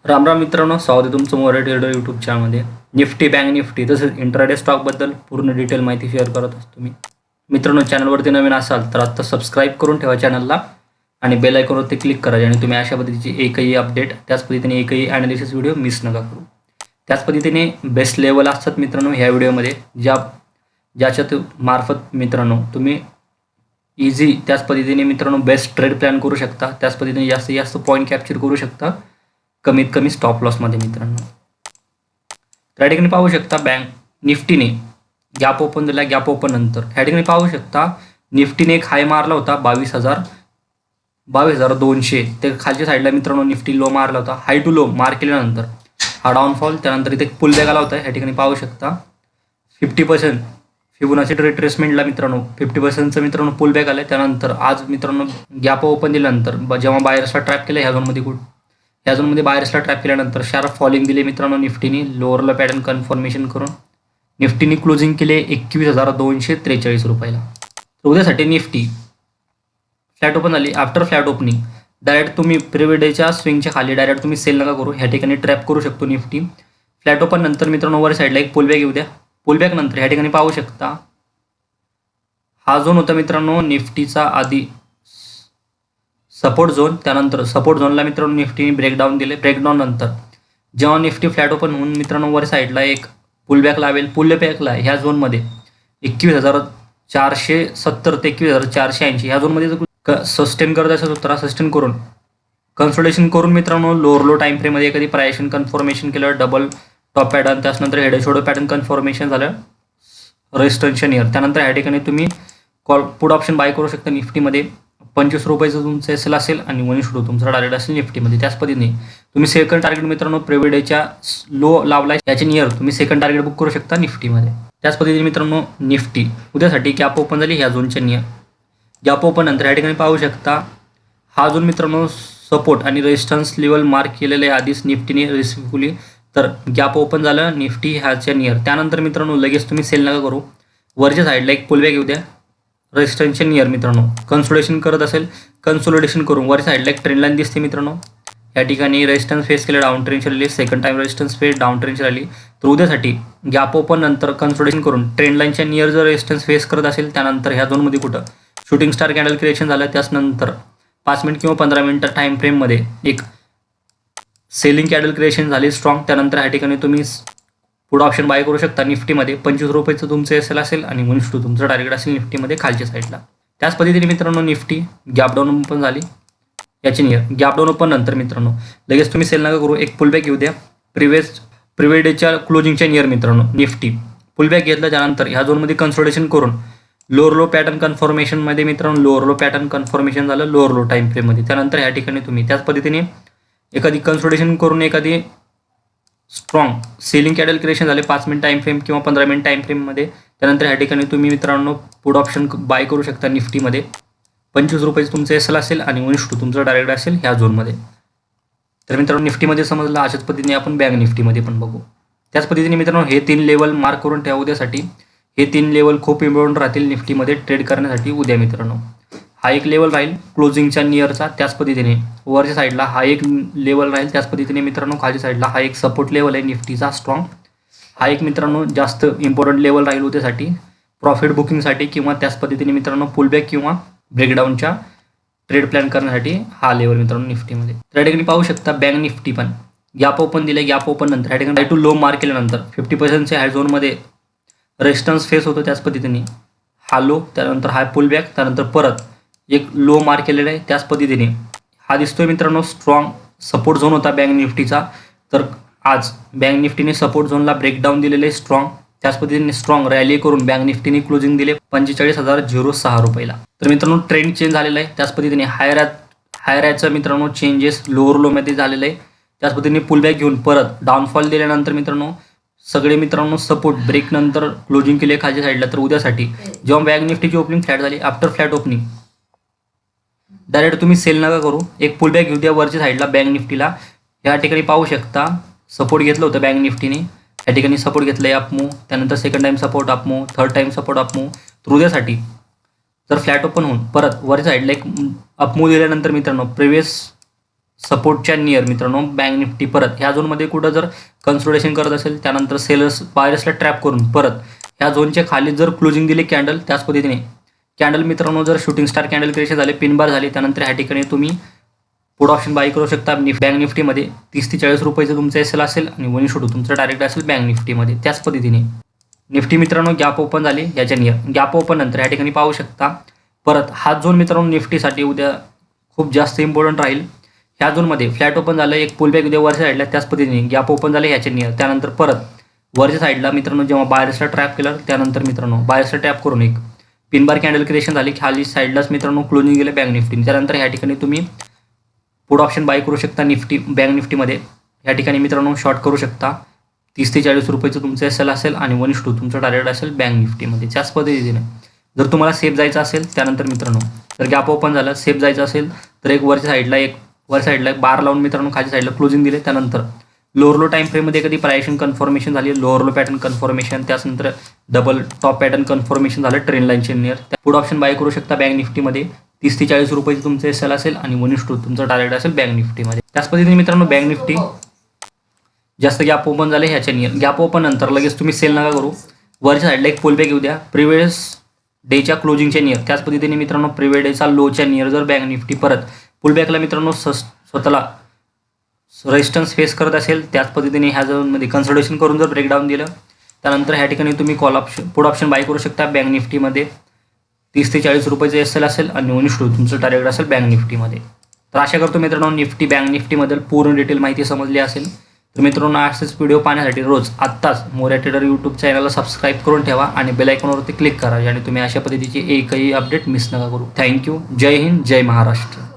राम राम मित्रांनो, स्वागत आहे तुमचं मोरे ट्रेडर यूट्यूब चॅनलमध्ये. निफ्टी, बँक निफ्टी तसेच इंट्राडे स्टॉकबद्दल पूर्ण डिटेल माहिती शेअर करत असतो मी. मित्रांनो, चॅनलवरती नवीन असाल तर आता सबस्क्राईब करून ठेवा चॅनलला आणि बेल आयकॉनवरती क्लिक करा, आणि तुम्ही अशा पद्धतीची एकही अपडेट, त्याच पद्धतीने एकही ॲनालिसिस व्हिडिओ मिस नका करू. त्याच पद्धतीने बेस्ट लेवल असतात मित्रांनो ह्या व्हिडिओमध्ये, ज्याच्यात मार्फत मित्रांनो तुम्ही इझी त्याच पद्धतीने मित्रांनो बेस्ट ट्रेड प्लॅन करू शकता. त्याच पद्धतीने जास्तीत जास्त पॉईंट कॅप्चर करू शकता कमीत कमी स्टॉप लॉसमध्ये मित्रांनो. त्या ठिकाणी पाहू शकता बँक निफ्टीने गॅप ओपन दिला. गॅप ओपन नंतर ह्या ठिकाणी पाहू शकता निफ्टीने एक हाय मारला होता 22,200. ते खालच्या साईडला मित्रांनो निफ्टी लो मारला होता. हाय टू लो मार केल्यानंतर हा डाऊनफॉल, त्यानंतर इथे पुल बॅक आला होता. ह्या ठिकाणी पाहू शकता 50% फिबोनाची ट्रेसमेंटला मित्रांनो 50%चं मित्रांनो पुल बॅक आलं. त्यानंतर आज मित्रांनो गॅप ओपन दिल्यानंतर जेव्हा बायर्सला ट्रॅप केलं ह्या झोनमध्ये बायर्सला ट्रॅप केल्यानंतर शार्प फॉलिंग दिले मित्रांनो निफ्टीने. लोअरला पॅटर्न कन्फर्मेशन करून निफ्टीने क्लोजिंग केले 21,243 रुपयाला. तर उद्यासाठी निफ्टी फ्लॅट ओपन झाली. आफ्टर फ्लॅट ओपनिंग डायरेक्ट तुम्ही प्रिव्हियस डेच्या स्विंगच्या खाली डायरेक्ट तुम्ही सेल नका करू. ह्या ठिकाणी ट्रॅप करू शकतो निफ्टी. फ्लॅट ओपन नंतर मित्रांनो वर साईडला एक पुलबॅक येऊ द्या. पुलबॅक नंतर ह्या ठिकाणी पाहू शकता हा झोन होता मित्रांनो निफ्टीचा आधी सपोर्ट झोन. त्यानंतर सपोर्ट झोनला मित्रांनो निफ्टीने ब्रेकडाऊन दिले. ब्रेकडाऊन नंतर जेव्हा निफ्टी फ्लॅट ओपन होऊन मित्रांनो वर साईडला एक पुलबॅक लावेल. पुलबॅकला ह्या झोनमध्ये 21,470 ते 21,480 ह्या झोनमध्ये सस्टेन करत असेल तर सस्टेन करून कन्सोलिडेशन करून मित्रांनो लोअर लो टाइम फ्रेममध्ये एखादी प्रायशन कन्फर्मेशन केलं, डबल टॉप पॅटर्न, त्याच्यानंतर हेड शोल्डर पॅटर्न कन्फर्मेशन झालं रेजिस्टन्स नियर. त्यानंतर ह्या ठिकाणी तुम्ही कॉल पुट ऑप्शन बाय करू शकता निफ्टीमध्ये. 25 रुपयाचं तुमचं एस एल असेल आणि 1:2 तुमचा टार्गेट असेल निफ्टीमध्ये. त्याच पद्धतीने तुम्ही सेकंड टार्गेट मित्रांनो प्रिव्हियस डेच्या लो लावला याच्या नियर तुम्ही सेकंड टार्गेट बुक करू शकता निफ्टीमध्ये. त्याच पद्धतीने मित्रांनो निफ्टी उद्यासाठी गॅप ओपन झाली ह्या झोनच्या नियर. गॅप ओपन नंतर या ठिकाणी पाहू शकता हा झोन मित्रांनो सपोर्ट आणि रेजिस्टन्स लेवल मार्क केलेले आहे आधीच निफ्टीने रिस्कफुली. तर गॅप ओपन झालं निफ्टी ह्याच्या नियर. त्यानंतर मित्रांनो लगेच तुम्ही सेल नका करू. वरच्या साईडला एक पुलबॅक येऊ द्या रेजिस्टन्सच्या नियर मित्रांनो. कन्सोलिडेशन करत असेल कन्सोलिडेशन करून वर साईडला एक ट्रेंड लाईन दिसते मित्रांनो. या ठिकाणी रेजिस्टन्स फेस केले, डाऊन ट्रेंडची आली. Second time resistance face down ट्रेंडची आली. तर उद्यासाठी गॅप ओपन नंतर कन्सोलिडेशन करून ट्रेंड लाईनच्या नियर जर रेजिस्टन्स फेस करत असेल त्यानंतर ह्या झोनमध्ये कुठं शूटिंग स्टार कॅन्डल क्रिएशन झालं. त्याच्यानंतर 5 मिनिट किंवा 15 मिनिट टाइम फ्रेममध्ये एक सेलिंग कॅन्डल क्रिएशन झाली स्ट्रॉंग. त्यानंतर ह्या ठिकाणी तुम्ही पुढं ऑप्शन बाय करू शकता निफ्टीमध्ये. 25 रुपयाचं तुमचं एस एल असेल आणि 1:2 तुमचं टार्गेट असेल निफ्टीमध्ये खालच्या साईडला. त्याच पद्धतीने मित्रांनो निफ्टी गॅप डाऊन ओपन झाली याची नियर. गॅप डाऊन ओपन नंतर मित्रांनो लगेच तुम्ही सेल नका करू. एक पुलबॅक येऊ द्या प्रिव्हियस डेच्या क्लोजिंगच्या नियर मित्रांनो निफ्टी पुलबॅक घेतलं. त्यानंतर ह्या झोनमध्ये कन्सोलिडेशन करून लोअर लो पॅटर्न कन्फर्मेशनमध्ये मित्रांनो लोअर लो पॅटर्न कन्फर्मेशन झालं लोअर लो टाइम फ्रेममध्ये. त्यानंतर ह्या ठिकाणी तुम्ही त्याच पद्धतीने एखादी कन्सोलिडेशन करून एखादी स्ट्रॉंग सेलिंग कॅन्डल क्रिएशन झाले 5 मिनिट टाइम फ्रेम किंवा 15 मिनिट टाइम फ्रेममध्ये. त्यानंतर ह्या ठिकाणी तुम्ही मित्रांनो पुढं ऑप्शन बाय करू शकता निफ्टीमध्ये. 25 रुपयाचं तुमचं एस एल असेल आणि 1:2 तुमचं डायरेक्ट असेल ह्या झोनमध्ये. तर मित्रांनो निफ्टीमध्ये समजलं. अशाच पद्धतीने आपण बँक निफ्टीमध्ये पण बघू. त्याच पद्धतीने मित्रांनो हे 3 लेवल मार्क करून ठेवा उद्यासाठी. हे 3 लेवल खूप इम्पॉर्टंट राहतील निफ्टीमध्ये ट्रेड करण्यासाठी उद्या मित्रांनो. हा एक लेवल राहील क्लोजिंगच्या नियरचा. त्याच पद्धतीने वरच्या साईडला हा एक लेवल राहील. त्याच पद्धतीने मित्रांनो खालच्या साईडला हा एक सपोर्ट लेवल आहे निफ्टीचा स्ट्रॉंग. हा एक मित्रांनो जास्त इम्पॉर्टंट लेवल राहील उद्यासाठी प्रॉफिट बुकिंगसाठी, किंवा त्याच पद्धतीने मित्रांनो पुलबॅक किंवा ब्रेकडाऊनच्या ट्रेड प्लॅन करण्यासाठी हा लेवल मित्रांनो निफ्टीमध्ये. त्या ठिकाणी पाहू शकता बँक निफ्टी पण गॅप ओपन दिले. गॅप ओपन नंतर या ठिकाणी हाय टू लो मार्क केल्यानंतर 50%च्या हाय झोनमध्ये रेजिस्टन्स फेस होतो. त्याच पद्धतीने हा लो, त्यानंतर हा पुलबॅक, त्यानंतर परत एक लो मार्क केलेला आहे. त्याच पद्धतीने हा दिसतोय मित्रांनो स्ट्रॉंग सपोर्ट झोन होता बँक निफ्टीचा. तर आज बँक निफ्टीने सपोर्ट झोनला ब्रेकडाऊन दिलेले स्ट्रॉंग. त्याच पद्धतीने स्ट्रॉंग रॅली करून बँक निफ्टीने क्लोजिंग दिले 45,006 रुपयाला. तर मित्रांनो ट्रेंड चेंज झालेला आहे. त्याच पद्धतीने हायरॅचं मित्रांनो चेंजेस लोअर लोमध्ये झालेलं आहे. त्याच पद्धतीने पुलबॅक घेऊन परत डाऊनफॉल दिल्यानंतर मित्रांनो सगळे मित्रांनो सपोर्ट ब्रेक नंतर क्लोजिंग केले खालच्या साईडला. तर उद्यासाठी जेव्हा बँक निफ्टीची ओपनिंग फ्लॅट झाली आफ्टर फ्लॅट ओपनिंग डायरेक्ट तुम्ही सेल नका करू. एक पुलबॅक घेऊ द्या वरच्या साईडला बँक निफ्टीला. या ठिकाणी पाहू शकता सपोर्ट घेतलं होतं बँक निफ्टीने. या ठिकाणी सपोर्ट घेतलं आहे अप मूव, त्यानंतर second time support up move, third time support up move. तर उद्यासाठी जर फ्लॅट ओपन होऊन परत वरच्या साईडला एक अप मूव दिल्यानंतर मित्रांनो प्रिव्हियस सपोर्टच्या नियर मित्रांनो बँक निफ्टी परत ह्या झोनमध्ये कुठं जर कन्सोलिडेशन करत असेल, त्यानंतर सेलर्स बायर्सला ट्रॅप करून परत ह्या झोनच्या खाली जर क्लोजिंग दिली कॅन्डल, त्याच पद्धतीने कॅन्डल मित्रांनो जर शूटिंग स्टार कॅन्डल क्रिएशन झाले, पिन बार झाली, त्यानंतर ह्या ठिकाणी तुम्ही पुढं ऑप्शन बाय करू शकता बँक निफ्टीमध्ये 30 ते 40 रुपयाचं तुमचं एस एल असेल आणि वनी शोडू तुमचं डायरेक्ट असेल बँक निफ्टीमध्ये. त्याच पद्धतीने निफ्टी मित्रांनो गॅप ओपन झाली याच्या नियर, गॅप ओपन नंतर या ठिकाणी पाहू शकता परत हा झोन मित्रांनो निफ्टीसाठी उद्या खूप जास्त इम्पॉर्टंट राहील. ह्या झोनमध्ये फ्लॅट ओपन झालं, एक पुल बॅक उद्या वरच्या साईडला, त्याच पद्धतीने गॅप ओपन झाले ह्याच्या नियर, त्यानंतर परत वरच्या साईडला मित्रांनो जेव्हा बायर्सला ट्रॅप केलं, त्यानंतर मित्रांनो बायर्सला ट्रॅप करून एक पिन बार कॅन्डल क्रिएशन झाली, खाली साईडलाच मित्रांनो क्लोजिंग गेले बँक निफ्टी. त्यानंतर ह्या ठिकाणी तुम्ही पुढं ऑप्शन बाय करू शकता निफ्टी बँक निफ्टीमध्ये. या ठिकाणी मित्रांनो शॉर्ट करू शकता 30 ते 40 रुपयाचं तुमचं एस एल असेल आणि 1:2 तुमचं टार्गेट असेल बँक निफ्टीमध्ये. त्याच पद्धतीने जर तुम्हाला सेफ जायचं असेल, त्यानंतर मित्रांनो जर गॅप ओपन झालं सेफ जायचं असेल तर एक वरच्या साईडला एक बार लावून मित्रांनो खाली साईडला क्लोजिंग दिले, त्यानंतर लोअर लो टाईम फ्रेममध्ये कधी प्रायशन कन्फर्मेशन झाली, लोअर लो पॅटर्न कन्फर्मेशन, त्यानंतर डबल टॉप पॅटर्न कन्फर्मेशन झालं ट्रेन लाईनचे नियर, पुढे ऑप्शन बाय करू शकता बँक निफ्टीमध्ये. 30 ते 40 रुपयाचं तुमचं एस एल असेल आणि 1:2 तुमचं टार्गेट असेल बँक निफ्टीमध्ये. त्याच पद्धतीने मित्रांनो बँक निफ्टी जास्त गॅप ओपन झाले ह्याच्या नियर, गॅप ओपन नंतर लगेच तुम्ही सेल नका करू, वरच्या साईडला एक पुल बॅक येऊ द्या प्रिव्हियस डेच्या क्लोजिंगच्या नियर. त्याच पद्धतीने मित्रांनो प्रिव्हियस डेचा लोच्या नियर जर बँक निफ्टी परत पुल बॅकला मित्रांनो स्वतःला रेजिस्टन्स फेस करत असेल, त्याच पद्धतीने ह्या झोनमध्ये कन्सल्टेशन करून जर ब्रेकडाऊन दिलं, त्यानंतर ह्या ठिकाणी तुम्ही कॉल ऑप्शन पुढे ऑप्शन बाय करू शकता बँक निफ्टीमध्ये. 30 ते 40 रुपयाचं एस एल असेल आणि 1:2 तुमचं टार्गेट असेल बँक निफ्टीमध्ये. तर आशा करतो मित्रांनो निफ्टी बँक निफ्टीबद्दल पूर्ण डिटेल माहिती समजली असेल. तर मित्रांनो असेच व्हिडिओ पाहण्यासाठी रोज आत्ताच मोरया ट्रेडर यूट्यूब चॅनलला सबस्क्राईब करून ठेवा आणि बेल आयकॉनवरती क्लिक करा आणि तुम्ही अशा पद्धतीची एकही अपडेट मिस नका करू. थँक्यू. जय हिंद, जय महाराष्ट्र.